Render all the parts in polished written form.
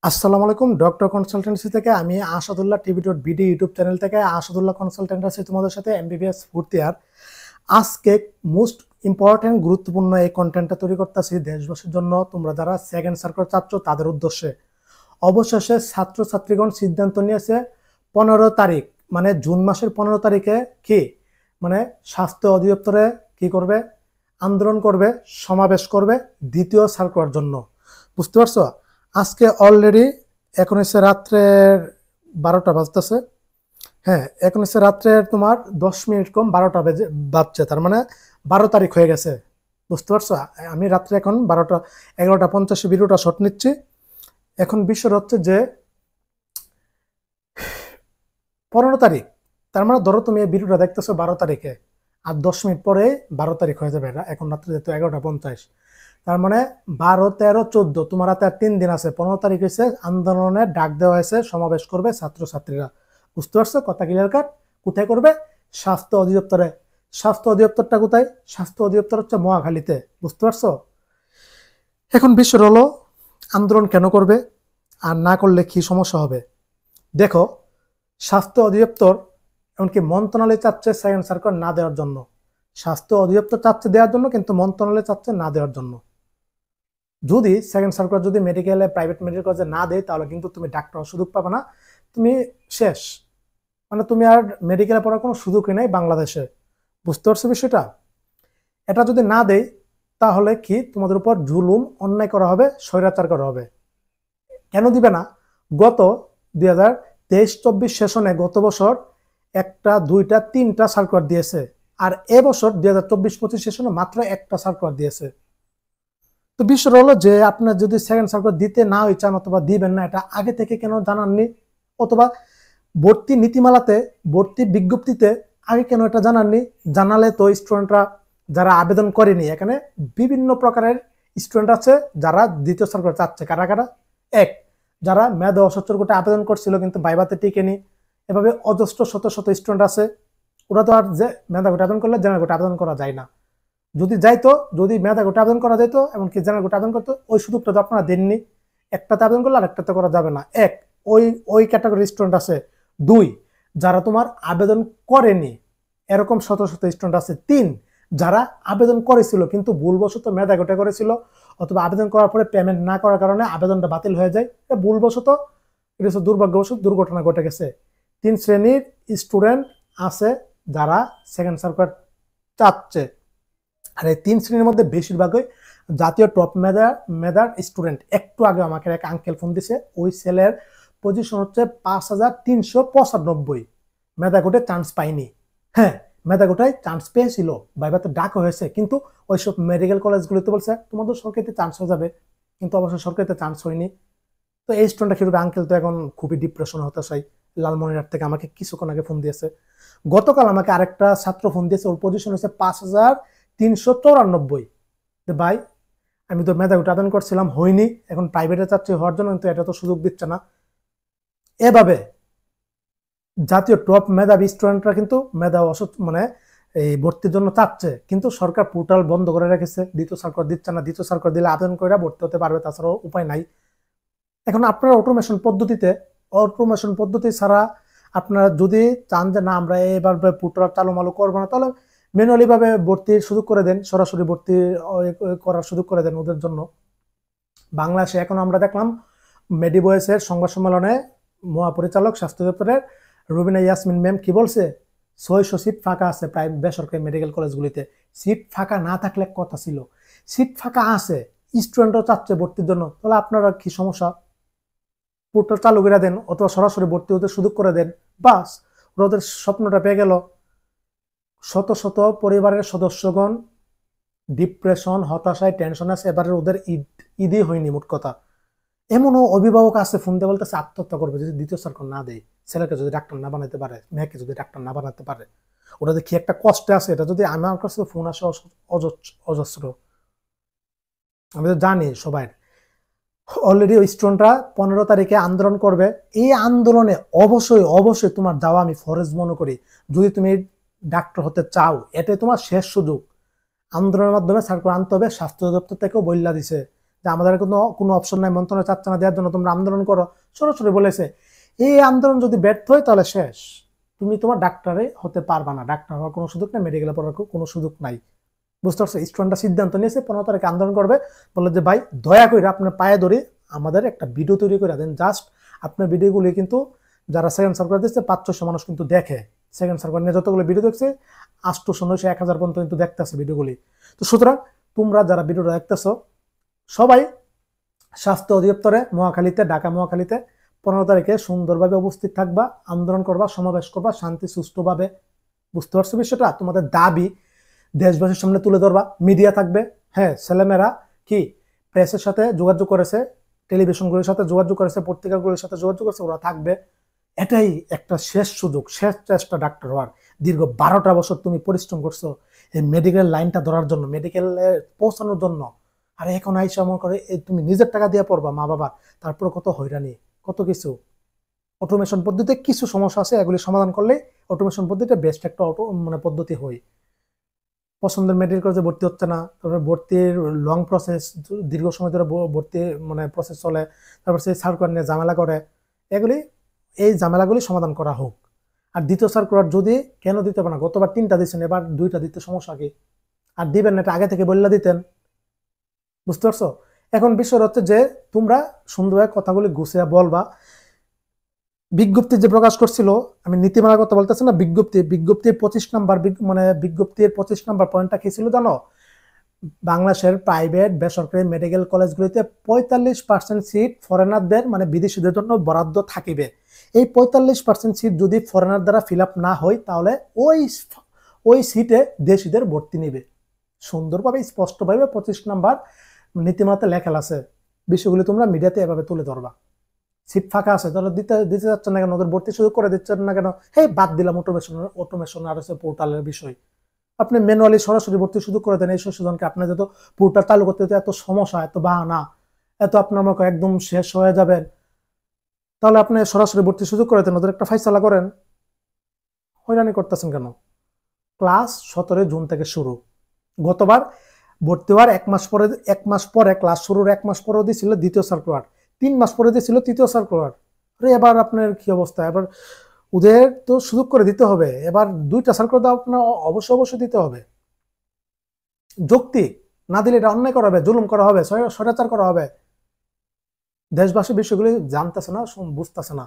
আসসালামু আলাইকুম। Doctor consultancy থেকে আমি আসাদুল্লাহ টিভি.বিডি ইউটিউব চ্যানেল থেকে আসাদুল্লাহ কনসালটেন্ট আছি তোমাদের সাথে এমবিবিএস ফোর্থ ইয়ার। আজকে মোস্ট ইম্পর্টেন্ট গুরুত্বপূর্ণ এই কন্টেন্টটা তৈরি করতেছি দেশবাসীর জন্য, তোমরা যারা সেকেন্ড সার্কেল চাচ্ছ তাদের উদ্দেশ্যে। অবশেষে ছাত্রছাত্রীগণ সিদ্ধান্ত নিয়েছে 15 তারিখ মানে জুন মাসের 15 তারিখে কি মানে স্বাস্থ্য অধিদপ্তরে কি করবে, আন্দোলন করবে, সমাবেশ করবে দ্বিতীয় সার্কুলার জন্য। বুঝতে পারছো? আজকে অলরেডি এখন হচ্ছে রাত্রের 12টা বাজতেছে। হ্যাঁ, এখন হচ্ছে রাত্রের তোমার 10 মিনিট কম 12টা বাজছে, তার মানে 12 তারিখ হয়ে গেছে। বুঝতে পারছো? আমি রাত্রে এখন 11:50 ভিডিওটা শট নিচ্ছি। এখন বিষয় হচ্ছে যে 15 তারিখ, তার মানে ধরো তুমি এই ভিডিওটা দেখতেছো 12 তারিখে, আর 10 মিনিট পরে 12 তারিখ হয়ে যাবে। এখন রাত্রে যেহেতু 11:50, তার মানে 12, 13, 14 তোমার হাতে আর 3 দিন আছে। 15 তারিখ হয়েছে আন্দোলনের ডাক দেওয়া হয়েছে, সমাবেশ করবে ছাত্রছাত্রীরা। বুঝতে পারছো? কথা ক্লিয়ার কাট। কোথায় করবে? স্বাস্থ্য অধিদপ্তরে। স্বাস্থ্য অধিদপ্তরটা কোথায়? স্বাস্থ্য অধিদপ্তর হচ্ছে মহাখালীতে। বুঝতে পারছো? এখন বিষয় হলো আন্দোলন কেন করবে আর না করলে কি সমস্যা হবে। দেখো, স্বাস্থ্য অধিদপ্তর এমনকি মন্ত্রণালয় চাচ্ছে সেকেন্ড সার্কুলার না দেওয়ার জন্য। স্বাস্থ্য অধিদপ্তর চাচ্ছে দেওয়ার জন্য, কিন্তু মন্ত্রণালয় চাচ্ছে না দেওয়ার জন্য। যদি সেকেন্ড সার্কুলার যদি মেডিকেলে প্রাইভেট মেডিকেল কলেজে না দেয়, তাহলে কিন্তু তুমি ডাক্তার সুযোগ পাবে না, তুমি শেষ। মানে তুমি আর মেডিকেলে পড়ার কোনো সুযোগই নেই বাংলাদেশে। বুঝতে পারছো বিষয়টা? এটা যদি না দেয় তাহলে কি তোমাদের উপর জুলুম অন্যায় করা হবে, স্বৈরাচার করা হবে। কেন দিবে না? গত 2023-24 সেশনে গত বছর 1টা 2টা 3টা সার্কুলার দিয়েছে, আর এবছর 2024-25 সেশনে মাত্র 1টা সার্কুলার দিয়েছে। তো বিষয় হলো যে আপনার যদি সেকেন্ড সার্কুলার দিতে না চান অথবা দিবেন না, এটা আগে থেকে কেন জানাননি? অথবা ভর্তি নীতিমালাতে, ভর্তি বিজ্ঞপ্তিতে আগে কেন এটা জানাননি? জানালে তো স্টুডেন্টরা যারা আবেদন করেনি, এখানে বিভিন্ন প্রকারের স্টুডেন্ট আছে যারা দ্বিতীয় সার্কুলার চাচ্ছে। কারা কারা? এক, যারা মেধা অসচ্ছল কোটায় আবেদন করছিল কিন্তু ভাইভাতে টিকেনি। এভাবে অজস্র শত শত স্টুডেন্ট আছে। ওরা তো আর যে মেধা কোটায় আবেদন করলে জেনারেল কোটায় আবেদন করা যায় না। যদি যাইতো, যদি মেধা কোটায় আবেদন করা যেত, এমনকি জেনারেল কোটায় আবেদন করতো, ওই সুযোগটা তো আপনারা দেননি। একটাতে আবেদন করলে আর একটাতে করা যাবে না। এক, ওই ওই ক্যাটাগরির স্টুডেন্ট আছে। দুই, যারা তোমার আবেদন করেনি, এরকম শত শত স্টুডেন্ট আছে। তিন, যারা আবেদন করেছিল কিন্তু ভুলবশত মেধা কোটায় করেছিল, অথবা আবেদন করার পরে পেমেন্ট না করার কারণে আবেদনটা বাতিল হয়ে যায়, ভুলবশত, এটা হচ্ছে দুর্ভাগ্যবশত দুর্ঘটনা ঘটে গেছে। 3 শ্রেণীর স্টুডেন্ট আছে যারা সেকেন্ড সার্কুলার চাচ্ছে। আর এই 3 শ্রেণীর মধ্যে বেশিরভাগই জাতীয় টপ মেধার স্টুডেন্ট। একটু আগে আমাকে এক আঙ্কেল ফোন দিছে, ওই সেলের পজিশন হচ্ছে 5395। মেধা কোটায় চান্স পাইনি। হ্যাঁ, মেধা কোটায় চান্স পেয়েছিল, ভাইভাতে ডাকা হয়েছে, কিন্তু ওইসব মেডিকেল কলেজগুলোতে বলছে তোমাদের সরকারিতে চান্স হয়ে যাবে, কিন্তু অবশ্যই সরকারিতে চান্স হয়নি। তো এই স্টুডেন্টটা কিভাবে, আঙ্কেল তো এখন খুবই ডিপ্রেশন হতে চাই। লালমনিরহাট থেকে আমাকে কিছুক্ষণ আগে ফোন দিয়েছে। গতকাল আমাকে আরেকটা ছাত্র ফোন দিয়েছে, ওর পজিশন হচ্ছে 5394। ভাই, আমি তো মেধা কোটায় আবেদন করছিলাম, হয়নি, এখন প্রাইভেটে চাচ্ছি হওয়ার জন্য, কিন্তু এটা তো সুযোগ দিচ্ছে না। এভাবে জাতীয় টপ মেধাবী স্টুডেন্টরা কিন্তু মেধা মানে এই ভর্তির জন্য চাচ্ছে, কিন্তু সরকার পোর্টাল বন্ধ করে রেখেছে, দ্বিতীয় সার্কুলার দিচ্ছে না। দ্বিতীয় সার্কুলার দিলে আবেদন করে ভর্তি হতে পারবে, তাছাড়াও উপায় নাই। এখন আপনারা অটোমেশন পদ্ধতি ছাড়া আপনারা যদি চান যে না আমরা এইভাবে পোর্টাল চালু মালু করবো না, তাহলে ম্যানুয়ালি ভাবে ভর্তির সুযোগ করে দেন, সরাসরি ভর্তি করার সুযোগ করে দেন ওদের জন্য। বাংলাদেশে এখন আমরা দেখলাম মেডিবয়েসের সংবাদ সম্মেলনে মহাপরিচালক স্বাস্থ্য দপ্তরের রুবিনা ইয়াসমিন ম্যাম কি বলছে, 600 সিট ফাঁকা আছে প্রায় বেসরকারি মেডিকেল কলেজগুলিতে। সিট ফাঁকা না থাকলে কথা ছিল, সিট ফাঁকা আছে, স্টুডেন্টও চাচ্ছে ভর্তির জন্য, তাহলে আপনারা কি সমস্যা? পোর্টাল চালু করে দেন, অথবা সরাসরি ভর্তি হতে সুযোগ করে দেন, বাস ওদের স্বপ্নটা পেয়ে গেল। শত শত পরিবারের সদস্যগণ ডিপ্রেশন, হতাশায়, টেনশন আছে, এবারে ওদের ঈদই হয়নি মোট কথা। এমনও অভিভাবক আছে ফোন দিয়ে বলতেছে আত্মহত্যা করবে যদি দ্বিতীয় সার্কুলার না দেয়, ছেলেকে যদি ডাক্তার না বানাতে পারে, মেয়েকে যদি ডাক্তার না বানাতে পারে। ওটা যে কি একটা কষ্টে আছে, এটা যদি আমার কাছে ফোন আসে অজস্র, আমি তো জানি সবাই। অলরেডি ওই স্টুডেন্টরা 15 তারিখে আন্দোলন করবে। এই আন্দোলনে অবশ্যই অবশ্যই তোমার যাওয়া আমি ফরজ মনে করি। যদি তুমি ডাক্তার হতে চাও, এটাই তোমার শেষ সুযোগ। আন্দোলনের মাধ্যমে সার্কুলার আনতে হবে। স্বাস্থ্য দপ্তর থেকেও বইলা দিছে যে আমাদের কোনো কোনো অপশন নাই মন্ত্রণালয় চাচ্ছে না দেওয়ার জন্য, তোমরা আন্দোলন করো, সরাসরি বলেছে এই আন্দোলন যদি ব্যর্থ হয় তাহলে শেষ, তুমি তোমার ডাক্তারে হতে পারবা না, ডাক্তার হওয়ার কোনো সুযোগ নেই, মেডিকেলে পড়ার কোনো সুযোগ নাই। বুঝতে পারছো? স্টুডেন্টরা সিদ্ধান্ত নিয়েছে 15 তারিখে আন্দোলন করবে। বলে যে ভাই দয়া করে আপনার পায়ে ধরে আমাদের একটা ভিডিও তৈরি করে দেন, জাস্ট আপনার ভিডিওগুলি কিন্তু যারা সেকেন্ড সার্কুলার দিচ্ছে 500 মানুষ কিন্তু দেখে, সেকেন্ড সার্কুলার নিয়ে যতগুলো ভিডিও দেখছে 800 900 1000 পর্যন্ত কিন্তু দেখতেছে ভিডিওগুলি। তো সুতরাং তোমরা যারা ভিডিওটা দেখতেছো সবাই স্বাস্থ্য অধিদপ্তরে মহাখালীতে, ঢাকা মহাখালীতে 15 তারিখে সুন্দরভাবে উপস্থিত থাকবা, আন্দোলন করবা, সমাবেশ করবা শান্তি সুষ্ঠুভাবে। বুঝতে পারছো বিষয়টা? তোমাদের দাবি দেশবাসীর সামনে তুলে ধরবা, মিডিয়া থাকবে। হ্যাঁ, ছেলেমেয়েরা কি প্রেসের সাথে যোগাযোগ করেছে, টেলিভিশনগুলোর সাথে যোগাযোগ করেছে, পত্রিকাগুলোর সাথে যোগাযোগ করেছে, ওরা থাকবে। এটাই একটা শেষ সুযোগ, শেষ চেষ্টা ডাক্তার হওয়ার। দীর্ঘ 12টা বছর তুমি পরিশ্রম করছো এই মেডিকেল লাইনটা ধরার জন্য, মেডিকেলে পৌঁছানোর জন্য। আর এখন আইসা মনে করে তুমি নিজের টাকা দিয়ে পড়বা, মা বাবা, তারপরে কত হয়রানি, কত কিছু। অটোমেশন পদ্ধতিতে কিছু সমস্যা আছে, এগুলি সমাধান করলে অটোমেশন পদ্ধতিটা বেস্ট একটা পদ্ধতি হয়। পছন্দের মেডিকেল কলেজে ভর্তি হচ্ছে না, তারপরে ভর্তির লং প্রসেস, দীর্ঘ সময় ধরে ভর্তি প্রসেস চলে, তারপর সেই সার্কুলার নিয়ে ঝামেলা করে, এগুলি এই ঝামেলাগুলি সমাধান করা হোক। আর দ্বিতীয় সার্কুলার যদি কেন দিতে পারে না, গতবার 3টা দিচ্ছেন, এবার 2টা দিতে সমস্যা কি? আর দিবেন না, এটা আগে থেকে বললে দিতেন। বুঝতে পারছো? এখন বিষয় হচ্ছে যে তোমরা সুন্দরভাবে কথাগুলি গুছিয়ে বলবা। বিজ্ঞপ্তি যে প্রকাশ করছিল, আমি নীতিমালার কথা বলতেছি না, বিজ্ঞপ্তির 25 নাম্বার বিজ্ঞপ্তির 25 নাম্বার পয়েন্টটা কি ছিল জানো? বাংলাদেশের প্রাইভেট বেসরকারি মেডিকেল কলেজগুলিতে 45% সিট ফরেনারদের বিদেশিদের জন্য বরাদ্দ থাকিবে। এই 45% সিট যদি ফরেনার দ্বারা ফিল আপ না হয় তাহলে ওই সিটে দেশিদের ভর্তি নিবে। সুন্দরভাবে স্পষ্টভাবে 25 নাম্বার নীতিমালাতে লেখা আছে। বিষয়গুলি তোমরা মিডিয়াতে এভাবে তুলে ধরবা। সিট ফাঁকা আছে, তাহলে দিতে যাচ্ছেন না কেন? ওদের ভর্তি সুযোগ করে দিচ্ছেন না কেন? হেই বাদ দিলাম অটোমেশন আর হচ্ছে পোর্টালের বিষয়, আপনি ম্যানুয়ালি সরাসরি ভর্তি সুযোগ করে দেন এই সংশোধনকে। আপনার যত পোর্টাল চালু করতে এত সমস্যা, এত বাহানা, এত আপনার মতো একদম শেষ হয়ে যাবেন, তাহলে আপনি সরাসরি ভর্তি সুযোগ করে দেন, ওদের একটা ফাইসালা করেন। হয়রানি করতেছেন কেন? ক্লাস 17 জুন থেকে শুরু। গতবার ভর্তি হওয়ার 1 মাস পরে ক্লাস শুরুর 1 মাস পরেও দিয়েছিল দ্বিতীয় সার্কুলার, 3 মাস পরে দিয়েছিল তৃতীয় সার্কুলার। এবার আপনার কি অবস্থা? এবার ওদের তো সুযোগ করে দিতে হবে, এবার 2টা সার্কুলার আপনার অবশ্যই দিতে হবে। যৌক্তিক না দিলে এটা অন্যায় করা হবে, জুলুম করা হবে, স্বৈরাচার করা হবে। দেশবাসী বিষয়গুলি জানতেছে না, বুঝতেছে না।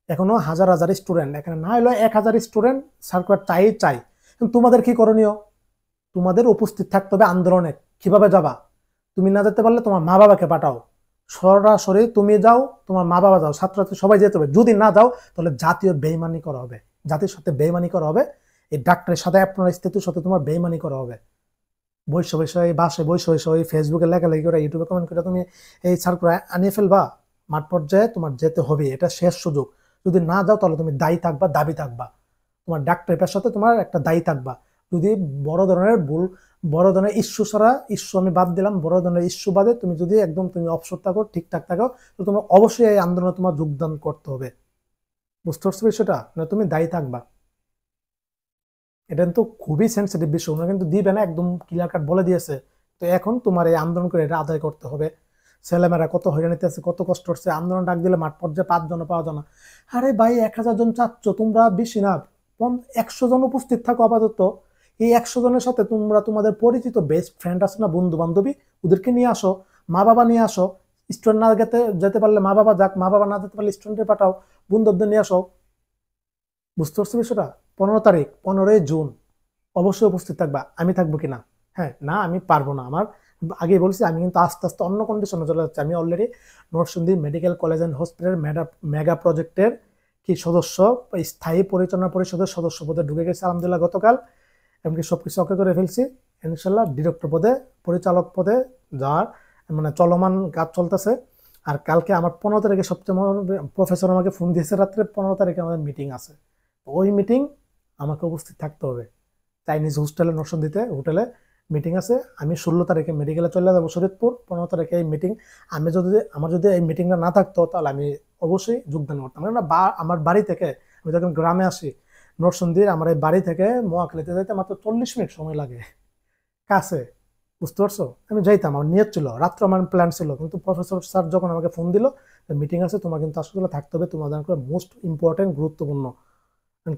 এখনো হাজার হাজার স্টুডেন্ট, এখানে না হলো 1000 স্টুডেন্ট সার্কুলার চাই। তোমাদের কি করণীয়? তোমাদের উপস্থিত থাকতে হবে আন্দোলনে। কিভাবে যাবা? তুমি না যেতে পারলে তোমার মা বাবাকে পাঠাও, সরাসরি তুমি যাও, তোমার মা বাবা যাও, ছাত্রছাত্রী সবাই যেতে হবে। যদি না যাও তাহলে জাতীয় বেইমানি করা হবে, জাতির সাথে বেইমানি করা হবে, এই ডাক্তারের সাথে আপনার স্থিতির সাথে তোমার বেইমানি করা হবে। বৈশ্য বাসে বৈশ্য ফেসবুকে লেখালেখি করে, ইউটিউবে কমেন্ট করে তুমি এই সার্কুলার আনিয়ে ফেলবা। মাঠ পর্যায়ে তোমার যেতে হবে, এটা শেষ সুযোগ। যদি না যাও তাহলে তুমি দায়ী থাকবা, দাবি থাকবা, তোমার ডাক্তারের পেশাতে তোমার একটা দায়ী থাকবা। যদি বড় ধরনের ভুল, বড় ধরনের ইস্যু ছাড়া, ইস্যু আমি বাদ দিলাম, বড় ধরনের ইস্যু বাদে তুমি যদি একদম তুমি অবসর থাকো, ঠিকঠাক থাকো, তো তোমার অবশ্যই এই আন্দোলনে তোমার যোগদান করতে হবে। বুঝতে পারছো বিষয়টা? না তুমি দায়ী থাকবা। এটা কিন্তু খুবই সেন্সিটিভ বিষয়, ওনারা কিন্তু দিবে না, একদম ক্লিয়ার কাট বলে দিয়েছে। তো এখন তোমার এই আন্দোলন করে এটা আদায় করতে হবে। ছেলেমেয়েরা কত হয়রানিতে আছে, কত কষ্ট হচ্ছে, আন্দোলন ডাক দিলে মাঠ পর্যায়ে 5 জন পাওয়া যায় না। আরে ভাই 1000 জন চাচ্ছ, তোমরা বেশি না, 100 জন উপস্থিত থাকো আপাতত। এই 100 জনের সাথে তোমরা তোমাদের পরিচিত বেস্ট ফ্রেন্ড আছে না, বন্ধু বান্ধবী, ওদেরকে নিয়ে আসো, মা বাবা নিয়ে আসো। স্টুডেন্ট না যেতে পারলে মা বাবা যাক, মা বাবা না যেতে পারলে স্টুডেন্টে পাঠাও, বন্ধুদের নিয়ে আসো। বুঝতে পারছো বিষয়টা? 15 তারিখ 15 জুন অবশ্যই উপস্থিত থাকবা। আমি থাকবো কিনা? হ্যাঁ, না আমি পারবো না, আমার আগে বলছি আমি কিন্তু আস্তে আস্তে অন্য কন্ডিশনে চলে যাচ্ছে। আমি already Narsingdi medical college and hospital mega প্রজেক্টের কি সদস্য, স্থায়ী পরিচালনা পরিষদের সদস্য পদে ঢুকে গেছে আলহামদুলিল্লাহ গতকাল। এমনকি সবকিছু ওকে করে ফেলছি, ইনশাল্লাহ ডিরেক্টর পদে, পরিচালক পদে যাওয়ার চলমান কাজ চলতেছে। আর কালকে আমার 15 তারিখে সবচেয়ে প্রফেসর আমাকে ফোন দিয়েছে রাত্রে, 15 তারিখে আমাদের মিটিং আছে। ওই মিটিং আমাকে উপস্থিত থাকতে হবে। চাইনিজ হোস্টেলে, নরসিংদীতে হোটেলে মিটিং আছে। আমি 16 তারিখে মেডিকেলে চলে যাবো শরীয়তপুর, 15 তারিখে এই মিটিং। আমার যদি এই মিটিংটা না থাকতো তাহলে আমি অবশ্যই যোগদান করতাম। আমার বাড়ি থেকে, আমি যখন গ্রামে আসি নরসিংদীর, আমার এই বাড়ি থেকে মহাখালীতে যাইতে মাত্র 40 মিনিট সময় লাগে, কাছে। বুঝতে পারছো? আমি যাইতাম, আমার নিয়ত ছিল, রাত্রে আমার প্ল্যান ছিল, কিন্তু প্রফেসর স্যার যখন আমাকে ফোন দিল মিটিং আছে, তোমার কিন্তু আসলে থাকতে হবে, তোমাদের মোস্ট ইম্পর্টেন্ট গুরুত্বপূর্ণ।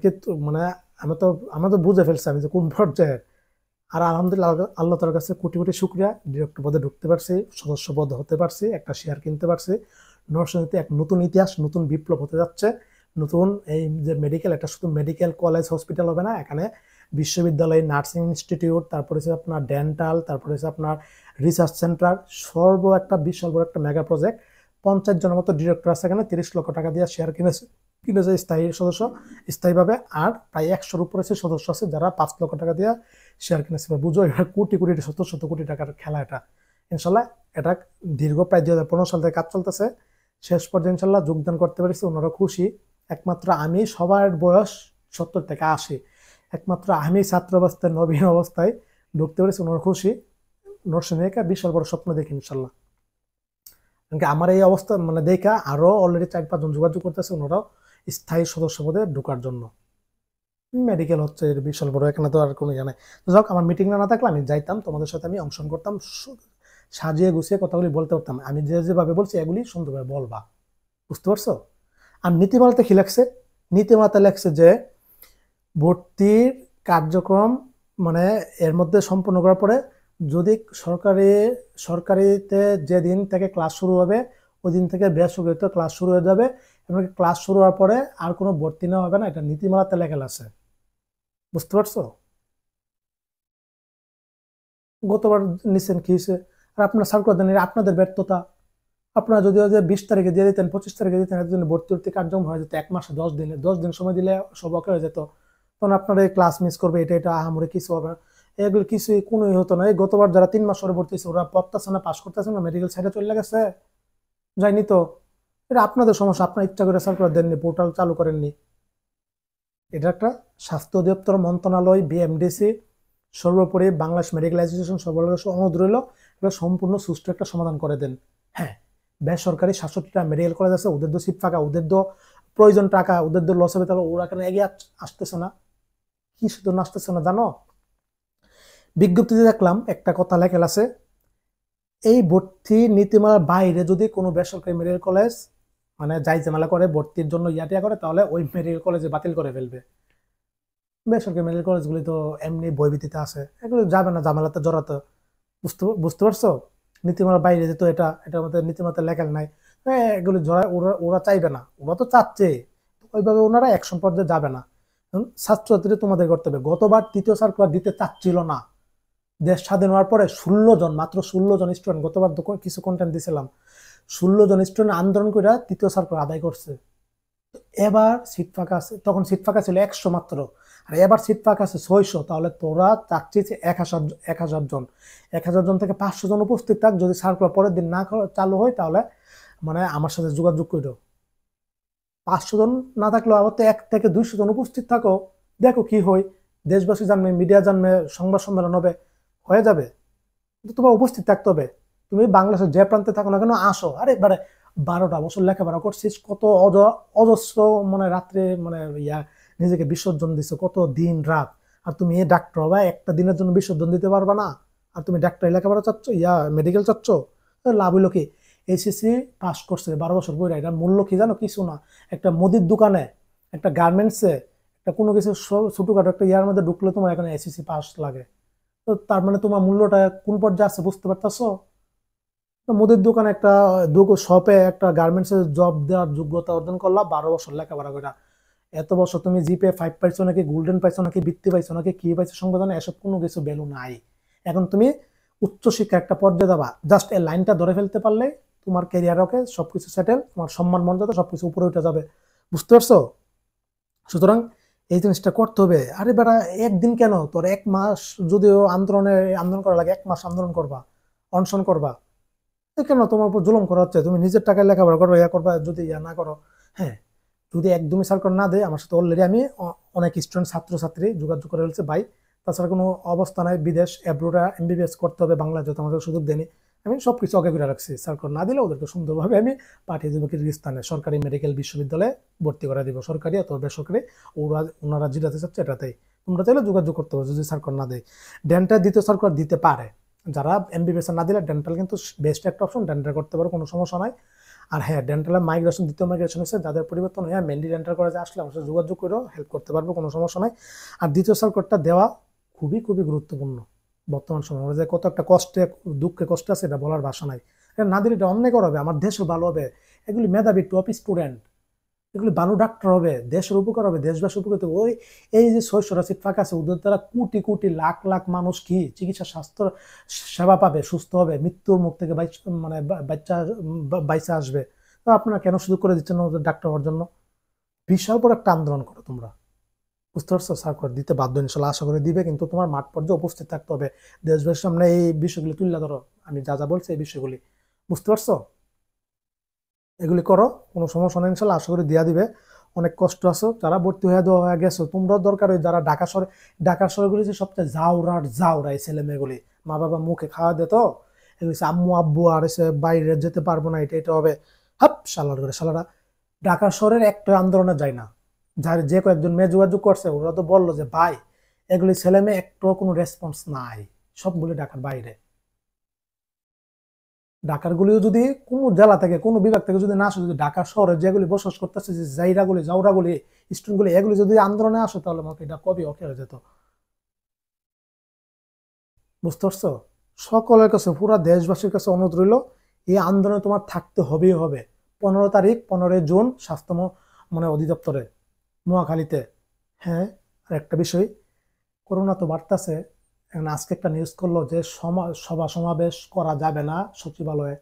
কি মানে আমি তো আমি তো বুঝে ফেলছি আমি যে কোন পর্যায়ে। আর আলহামদুলিল্লাহ আল্লাহ তাআলার কাছে কোটি কোটি শুকরিয়া, ডিরেক্টর পদে ঢুকতে পারছি, সদস্য পদ হতে পারছি, একটা শেয়ার কিনতে পারছি। নরসিংদীতে এক নতুন ইতিহাস, নতুন বিপ্লব হতে যাচ্ছে। নতুন এই যে মেডিকেল, এটা শুধু মেডিকেল কলেজ হসপিটাল হবে না, এখানে বিশ্ববিদ্যালয়, নার্সিং ইনস্টিটিউট, তারপরে হচ্ছে আপনার ডেন্টাল, তারপরে হচ্ছে আপনার রিসার্চ সেন্টার, একটা বিশাল বড় একটা মেগা প্রজেক্ট। 50 জনের মতো ডিরেক্টর আছে এখানে, 30 লক্ষ টাকা দিয়ে শেয়ার কিনেছে স্থায়ী সদস্য, স্থায়ীভাবে। আর প্রায় 100-র উপরে সদস্য আছে যারা 5 লক্ষ টাকা দিয়ে শেয়ার কিনেছে। বুঝো এবার কোটি কোটি, শত শত কোটি টাকার খেলা এটা। ইনশাল্লাহ এটা দীর্ঘ প্রায় 2015 সাল থেকে কাজ চলতেছে, শেষ পর্যায়ে ইনশাল্লাহ যোগদান করতে পেরেছি, ওনারা খুশি। একমাত্র আমি, সবার বয়স 70 থেকে 80, একমাত্র আমি ছাত্র অবস্থায়, নবীন অবস্থায় ঢুকতে পেরেছি, ওনারা খুশি। নরসিংদীকে বিশাল বড় স্বপ্ন দেখি ইনশাল্লাহ। আমার এই অবস্থা মানে দেখা আরো অলরেডি 4-5 জন যোগাযোগ করতেছে, ওনারাও স্থায়ী সদস্য পদে ঢোকার জন্য। মেডিকেল হচ্ছে এর বিশাল বড়, এখানে তো আর কোনো জানে। যাক, আমার মিটিং না থাকলে আমি যাইতাম, তোমাদের সাথে আমি অংশগ্রহণ করতাম, সাজিয়ে গুছিয়ে কথাগুলি বলতে পারতাম। আমি যেভাবে বলছি এগুলি সুন্দরভাবে বলবা, বুঝতে পারছো? আর নীতিমালাতে কি লেখছে? নীতিমালাতে লেখছে যে ভর্তির কার্যক্রম মানে এর মধ্যে সম্পন্ন করার পরে যদি সরকারিতে যেদিন থেকে ক্লাস শুরু হবে ওই দিন থেকে বেসরকারিতে ক্লাস শুরু হয়ে যাবে, এবং ক্লাস শুরু হওয়ার পরে আর কোনো ভর্তি নেওয়া হবে না, এটা নীতিমালাতে লেখা আছে। বুঝতে পারছো? গতবার নিচ্ছেন কি হয়েছে? আর আপনার সার্কুলার দেন, আপনাদের ব্যর্থতা। আপনারা যদি 20 তারিখে দিয়ে দিতেন, 25 তারিখে দিতেন, এতদিন ভর্তি কার্যক্রম হয়ে যেত, 1 মাসে 10 দিন সময় দিলে সব ওকে হয়ে যেত। তখন আপনারা এই ক্লাস মিস করবে, এটা আহামরি কিছু হবে না, এগুলো কিছুই কোনোই হতো না। এই গতবার যারা 3 মাস পরে ভর্তি হয়েছে ওরা পড়তেছে না, পাস করতেছে না, মেডিকেল সাইডে চলে গেছে, যায়নি তো। এটা আপনাদের সমস্যা, আপনার ইচ্ছা করে সার্কুলার দেননি, পোর্টাল চালু করেননি। এটা একটা স্বাস্থ্য অধিদপ্তর মন্ত্রণালয়, বিএমডিসি, সর্বোপরি বাংলাদেশ মেডিকেল অ্যাসোসিয়েশন সবার কাছে অনুরোধ রইল, এটা সম্পূর্ণ সুষ্ঠু একটা সমাধান করে দেন। হ্যাঁ, বেসরকারি 67টা মেডিকেল কলেজ আছে, ওদের তো সিট ফাঁকা, ওদের তো প্রয়োজন টাকা, ওদের তো লস হবে, তাহলে ওরা কেন এগিয়ে আসতেছে না? কি শুধু আসতেছে না জানো? বিজ্ঞপ্তিতে দেখলাম একটা কথা লেখা আছে, এই ভর্তি নীতিমালার বাইরে যদি কোনো বেসরকারি মেডিকেল কলেজ মানে যাই ঝামেলা করে ভর্তির জন্য ইয়াটিয়া করে, তাহলে ওই মেডিকেল কলেজে বাতিল করে ফেলবে। বেসরকারি মেডিকেল কলেজগুলি তো এমনি বইভিত্তিতে আছে, এগুলো যাবে না ঝামেলাতে জড়াতে। বুঝতে পারছো? নীতিমালার বাইরে যেত, এটার মধ্যে নীতিমালাতে লেখা নাই। এগুলি জড়া ওরা চাইবে না, ওরা তো চাচ্ছে, ওইভাবে ওনারা অ্যাকশন পর্যায়ে যাবে না। ছাত্রছাত্রী তোমাদের করতে হবে। গতবার 3য় সার্কুলার দিতে চাচ্ছিল না, দেশ স্বাধীন হওয়ার পরে 16 জন, মাত্র 16 জন স্টুডেন্ট, গতবার কিছু কন্টেন্ট দিয়েছিলাম, 16 জন স্টুডেন্ট আন্দোলন করে 3য় সার্কুলার আদায় করছে। এবার সিট ফাঁকা আছে, তখন সিট ফাঁকা ছিল 100 মাত্র, আর এবার সিট ফাঁকা আছে 600। তাহলে তোরা চাচ্ছিস 1000 জন, 1000 জন থেকে 500 জন উপস্থিত থাক। যদি সার্কুলার পরের দিন না চালু হয় তাহলে মানে আমার সাথে যোগাযোগ করো। 500 জন না থাকলেও আবার তো 1 থেকে 200 জন উপস্থিত থাকো, দেখো কি হয়। দেশবাসী জানবে, মিডিয়া জানবে, সংবাদ সম্মেলন হবে, হয়ে যাবে। কিন্তু তোমার উপস্থিত থাকতে হবে। তুমি বাংলাদেশের যে প্রান্তে থাকো না কেন আসো। আরে এবারে 12টা বছর লেখাপড়া করছিস, কত অজস্র মানে রাত্রে মানে নিজেকে বিসর্জন দিছো, কত দিন রাত। আর তুমি ডাক্তার হবা, একটা দিনের জন্য বিসর্জন দিতে পারবা না? আর তুমি ডাক্তার লেখাপড়া চাচ্ছ, মেডিকেল চাচ্ছ, লাভ হইলো কি? এসএসসি পাস করছে 12 বছর বইরা, এটার মূল্য কি জানো? কিছু না। একটা মুদির দোকানে, একটা গার্মেন্টসে, একটা কোনো কিছু ছোটখাটো একটা মধ্যে ঢুকলে তোমার এখানে এসএসসি পাস লাগে। তো তার মানে তোমার মূল্যটা কোন পর্যায়ে আছে বুঝতে পারতেছো? মুদির দোকানে একটা শপে একটা গার্মেন্টসে জব দেওয়ার যোগ্যতা অর্জন করলা 12 বছর লেখাপড়া করে। এত বছর তুমি জিপে 5 পাইছো নাকি, গোল্ডেন পাইছো নাকি, বৃত্তি পাইছো নাকি, কি পাইছো সংবিধানে, এসব কোনো কিছু ভ্যালু নাই। এখন তুমি উচ্চশিক্ষা একটা পর্যায়ে যাবা, জাস্ট এই লাইনটা ধরে ফেলতে পারলে তোমার ক্যারিয়ার ওকে, সবকিছু সেটেল, তোমার সম্মান মর্যাদা সবকিছু উপরে উঠে যাবে। বুঝতে পারছো? সুতরাং এই জিনিসটা করতে হবে। আরে বেটা, একদিন কেন, তোর 1 মাস যদিও আন্দোলন করা লাগে, 1 মাস আন্দোলন করবা, অনশন করবা, কেন তোমার উপর জুলুম করা হচ্ছে? তুমি নিজের টাকায় লেখাপড়া করো, করবা, যদি না করো। হ্যাঁ, যদি একদমই সার্কুলার না দেয়, আমার সাথে অলরেডি আমি অনেক স্টুডেন্ট ছাত্রছাত্রী যোগাযোগ করে ফেলছে ভাই, তাছাড়া কোনো অবস্থা নাই, বিদেশ এব্রোডা এমবিবিএস করতে হবে, বাংলাদেশ যত আমাদের সুযোগ দেয়নি। আমি সবকিছু অকে করে রাখছি, সার্কুলার না দিলে ওদেরকে সুন্দরভাবে আমি পাঠিয়ে দেবো কিরগিজস্তানে, সরকারি মেডিকেল বিশ্ববিদ্যালয়ে ভর্তি করে দিব, সরকারি অথবা বেসরকারি, ওনারা যেটাতে চাচ্ছে এটাতেই। তোমরা চাইলে যোগাযোগ করতে পারো যদি সার্কুলার না দেয়। ডেন্টাল 2য় সার্কুলার দিতে পারে, যারা এমবিবিএস না দিলে ডেন্টাল কিন্তু বেস্ট একটা অপশন, ডেন্টাল করতে পারো, কোনো সমস্যা নাই। আর হ্যাঁ, ডেন্টালের মাইগ্রেশন, দ্বিতীয় মাইগ্রেশন হচ্ছে যাদের পরিবর্তন হয়ে মেনলি ডেন্টাল কলেজে আসলে আমার সাথে যোগাযোগ করেও হেল্প করতে পারবো, কোনো সমস্যা নাই। আর দ্বিতীয় সার্কুলারটা দেওয়া খুবই খুবই গুরুত্বপূর্ণ বর্তমান সময়। আমরা যে কত একটা কষ্টে দুঃখে কষ্ট আছে এটা বলার ভাষা নাই। এটা না দিলে এটা অন্যায় করা হবে, আমার দেশও ভালো হবে। এগুলি মেধাবী টপ স্টুডেন্ট, এগুলি ভালো ডাক্তার হবে, দেশের উপকার হবে, দেশবাসী উপকৃত হবে। ওই এই যে 600টা সিট ফাঁকা আছে, ওদের দ্বারা কোটি কোটি লাখ লাখ মানুষ কি চিকিৎসা স্বাস্থ্য সেবা পাবে, সুস্থ হবে, মৃত্যুর মুখ থেকে মানে বাইচা আসবে। তো আপনারা কেন সুযোগ করে দিচ্ছেন না ওদের ডাক্তার হওয়ার জন্য? বিশাল বড় একটা আন্দোলন করো তোমরা, বুঝতে পারছো? সার্কুলার দিতে বাধ্য, ইনশাল্লাহ আশা করে দিবে, কিন্তু তোমার মাঠ পর্যায়ে উপস্থিত থাকতে হবে, দেশবাসীর সামনে এই বিষয়গুলি তুলে ধরো। আমি যা যা বলছি এই বিষয়গুলি, বুঝতে পারছো? এগুলি করো, কোনো সমস্যা নেই, ইনশাল্লাহ আশা করি দিয়া দিবে। অনেক কষ্ট আছে, যারা ভর্তি হয়ে দেওয়া হয়ে গেছো তোমরা দরকার, ওই যারা ঢাকা শহরগুলি যে সবচেয়ে জাউরা এই ছেলে মেয়েগুলি, মা বাবা মুখে খাওয়া দে, তো এগুলি আম্মু আব্বু আর এসে বাইরে যেতে পারবো না, এটা এটা হবে, হাপ শালার করে শালারা ঢাকা শহরের একটা আন্দোলনে যায় না। যার যে কয়েকজন মেয়ে যোগাযোগ করছে ওরা তো বললো যে ভাই এগুলি ছেলে মেয়ে একটু কোনো রেসপন্স নাই, সবগুলি ঢাকার বাইরে। ঢাকার গুলিও যদি কোনো জেলা থেকে কোনো বিভাগ থেকে যদি না আসে, যদি ঢাকা শহরে যেগুলি বসবাস করতেছে, যে জাউরাগুলি স্টুডেন্টগুলি, এগুলি যদি আন্দোলনে আসে তাহলে আমাকে এটা কবি ওকে হয়ে যেত, বুঝতে পারছো? সকলের কাছে, পুরা দেশবাসীর কাছে অনুরোধ রইল, এই আন্দোলনে তোমার থাকতে হবেই হবে। 15 তারিখ 15 জুন স্বাস্থ্য মানে অধিদপ্তরে নোয়াখালীতে। হ্যাঁ, আর একটা বিষয়, করোনা তো বাড়তেছে, এখন আজকে একটা নিউজ করলো যে সভা সমাবেশ করা যাবে না সচিবালয়ে।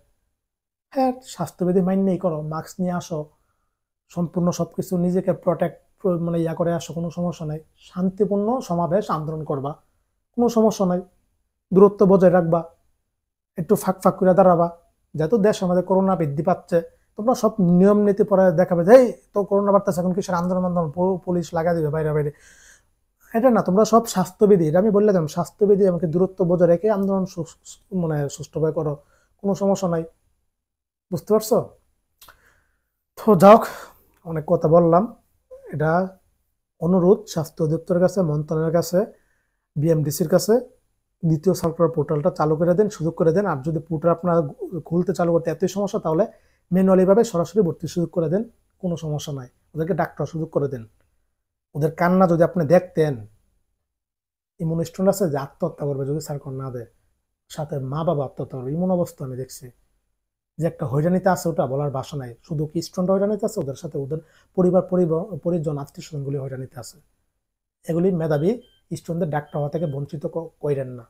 হ্যাঁ, স্বাস্থ্যবিধি মাইনেই করো, মাস্ক নিয়ে আসো, সম্পূর্ণ সবকিছু নিজেকে প্রোটেক্ট মানে ইয়া করে আসো, কোনো সমস্যা নাই। শান্তিপূর্ণ সমাবেশ আন্দোলন করবা, কোনো সমস্যা নাই, দূরত্ব বজায় রাখবা, একটু ফাঁক ফাঁক করে দাঁড়াবা। যেহেতু দেশ আমাদের করোনা বৃদ্ধি পাচ্ছে, তোমরা সব নিয়ম নীতি পরে দেখাবে যে এই তো করোনা বাড়তেছে, এখন কিসের আন্দোলন আন্দোলন, পুলিশ লাগা দিবে বাইরে বাইরে, এটা না। তোমরা সব স্বাস্থ্যবিধি, এটা আমি বললে দিলাম, স্বাস্থ্যবিধি আমাকে দূরত্ব বজায় রেখে আন্দোলন মানে সুষ্ঠুভাবে করো, কোনো সমস্যা নাই, বুঝতে পারছো? তো যাও, অনেক কথা বললাম। এটা অনুরোধ স্বাস্থ্য অধিদপ্তরের কাছে, মন্ত্রণালয়ের কাছে, বিএমডিসির কাছে, দ্বিতীয় সার্কুলার পোর্টালটা চালু করে দেন, সুযোগ করে দেন। আর যদি পোর্টাল আপনার খুলতে চালু করতে এতই সমস্যা, তাহলে ম্যানুয়ালি ভাবে সরাসরি ভর্তির সুযোগ করে দেন, কোনো সমস্যা নাই। ওদেরকে ডাক্তার সুযোগ করে দেন। ওদের কান্না যদি আপনি দেখতেন, এমন স্টুডেন্ট আছে যে আত্মহত্যা করবে যদি সার্কুলার না দেয়, সাথে মা বাবা আত্মহত্যা করবে, এমন অবস্থা আমি দেখছি। যে একটা হয়রানিতে আছে, ওটা বলার ভাষা নাই। শুধু কি স্টুডেন্ট হয়রানিতে আছে, ওদের সাথে ওদের পরিজন আত্মীয় স্বজনগুলি হয়রানিতে আছে। এগুলি মেধাবী স্টুডেন্টদের ডাক্তার হওয়া থেকে বঞ্চিত করেন না।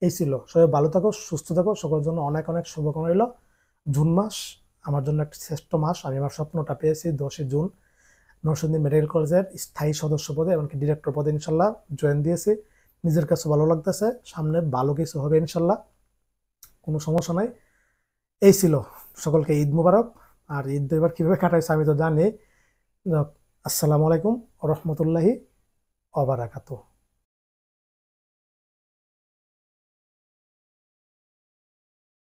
এই ছিল। সবাই ভালো থাকো, সুস্থ থাকো, সকলের জন্য অনেক অনেক শুভকামনা রইল। জুন মাস আমার জন্য একটা শ্রেষ্ঠ মাস। আমি আমার স্বপ্নটা পেয়েছি 10 জুন নরসিংদী মেডিকেল কলেজের স্থায়ী সদস্য পদে, এমনকি ডিরেক্টর পদে ইনশাল্লাহ জয়েন দিয়েছি। নিজের কাছে ভালো লাগতেছে, সামনে ভালো কিছু হবে ইনশাল্লাহ, কোনো সমস্যা নাই। এই ছিল। সকলকে ঈদ মুবারক। আর ঈদ এবার কিভাবে কাটাইছে আমি তো জানি। আসসালামু আলাইকুম ওয়া রাহমাতুল্লাহি ওয়া বারাকাতুহু।